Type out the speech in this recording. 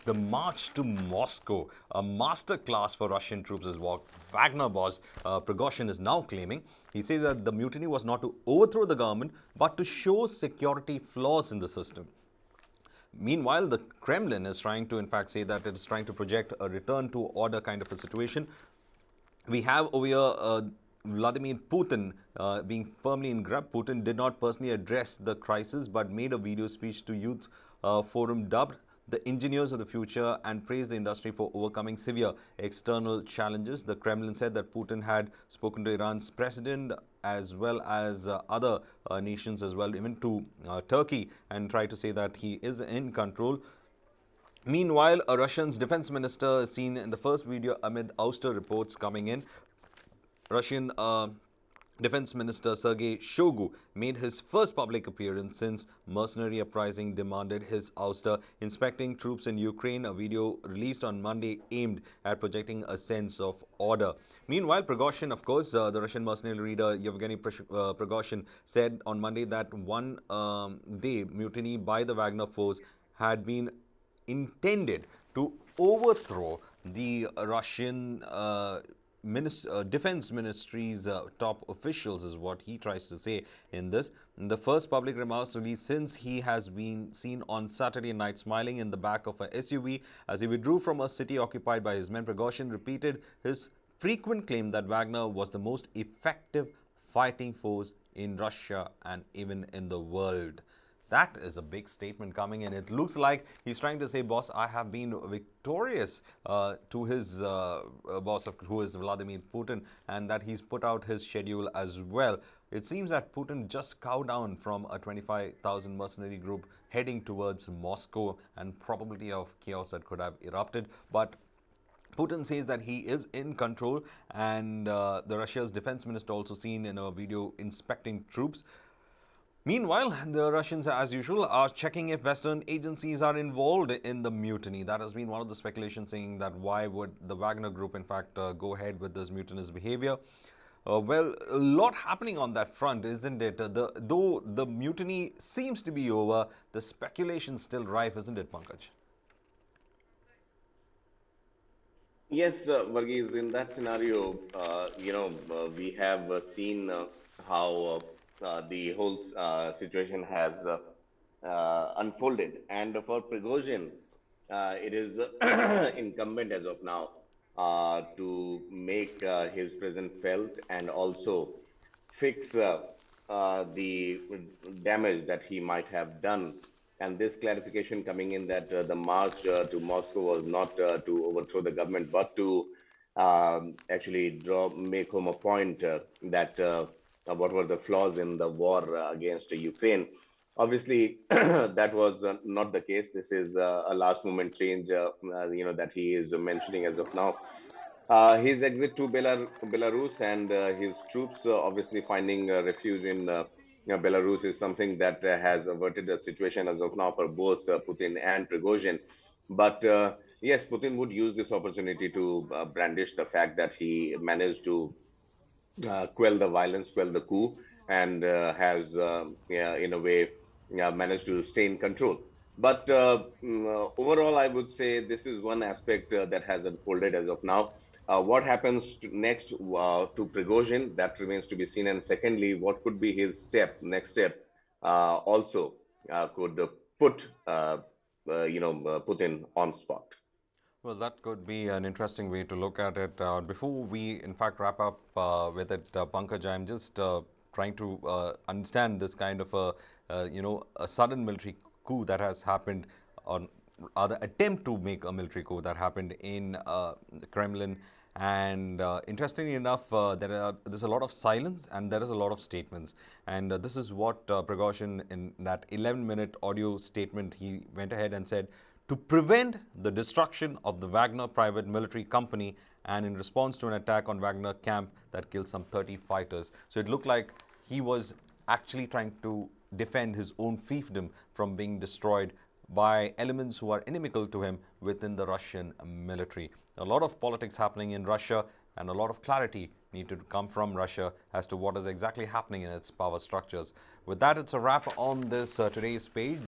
The march to Moscow, a masterclass for Russian troops, is what Wagner boss Prigozhin is now claiming. He says that the mutiny was not to overthrow the government, but to show security flaws in the system. Meanwhile, the Kremlin is trying to, in fact, say that it is trying to project a return to order kind of a situation. We have over here Vladimir Putin being firmly in grip. Putin did not personally address the crisis but made a video speech to youth forum dubbed the engineers of the future and praised the industry for overcoming severe external challenges. The Kremlin said that Putin had spoken to Iran's president as well as other nations as well, even to Turkey, and tried to say that he is in control. Meanwhile, a Russian's defense minister is seen in the first video amid ouster reports coming in. Russian Defense Minister Sergei Shoigu made his first public appearance since mercenary uprising demanded his ouster, inspecting troops in Ukraine. A video released on Monday aimed at projecting a sense of order. Meanwhile, Prigozhin, of course, the Russian mercenary leader Yevgeny Prigozhin said on Monday that one day mutiny by the Wagner force had been intended to overthrow the Russian defense ministry's top officials, is what he tries to say in this. In the first public remarks released since he has been seen on Saturday night smiling in the back of a SUV as he withdrew from a city occupied by his men. Prigozhin repeated his frequent claim that Wagner was the most effective fighting force in Russia and even in the world. That is a big statement coming in. It looks like he's trying to say, boss, I have been victorious to his boss, who is Vladimir Putin, and that he's put out his schedule as well. It seems that Putin just cowed down from a 25,000 mercenary group heading towards Moscow and probability of chaos that could have erupted. But Putin says that he is in control, and the Russia's defense minister also seen in a video inspecting troops. Meanwhile, the Russians, as usual, are checking if Western agencies are involved in the mutiny. That has been one of the speculations, saying that why would the Wagner group, in fact, go ahead with this mutinous behavior. Well, a lot happening on that front, isn't it? Though the mutiny seems to be over, the speculation still rife, isn't it, Pankaj? Yes, Varghese, in that scenario, we have seen how the whole situation has unfolded. And for Prigozhin, it is incumbent as of now to make his presence felt and also fix the damage that he might have done. And this clarification coming in that the march to Moscow was not to overthrow the government, but to actually make home a point that what were the flaws in the war against Ukraine. Obviously, that was not the case. This is a last moment change, that he is mentioning as of now. His exit to Belarus and his troops obviously finding refuge in Belarus is something that has averted the situation as of now for both Putin and Prigozhin. But yes, Putin would use this opportunity to brandish the fact that he managed to quell the violence, quell the coup, and has, yeah, in a way, yeah, managed to stay in control. But overall, I would say this is one aspect that has unfolded as of now. What happens next to Prigozhin, that remains to be seen. And secondly, what could be his next step, also could put Putin on spot. Well, that could be an interesting way to look at it. Before we, in fact, wrap up with it, Pankaj, I'm just trying to understand this kind of a sudden military coup that has happened, or other attempt to make a military coup that happened in the Kremlin. And interestingly enough, there's a lot of silence and there is a lot of statements. And this is what Prigozhin, in that 11-minute audio statement, he went ahead and said, to prevent the destruction of the Wagner private military company and in response to an attack on Wagner camp that killed some 30 fighters. So it looked like he was actually trying to defend his own fiefdom from being destroyed by elements who are inimical to him within the Russian military. A lot of politics happening in Russia, and a lot of clarity needed to come from Russia as to what is exactly happening in its power structures. With that, it's a wrap on this today's page.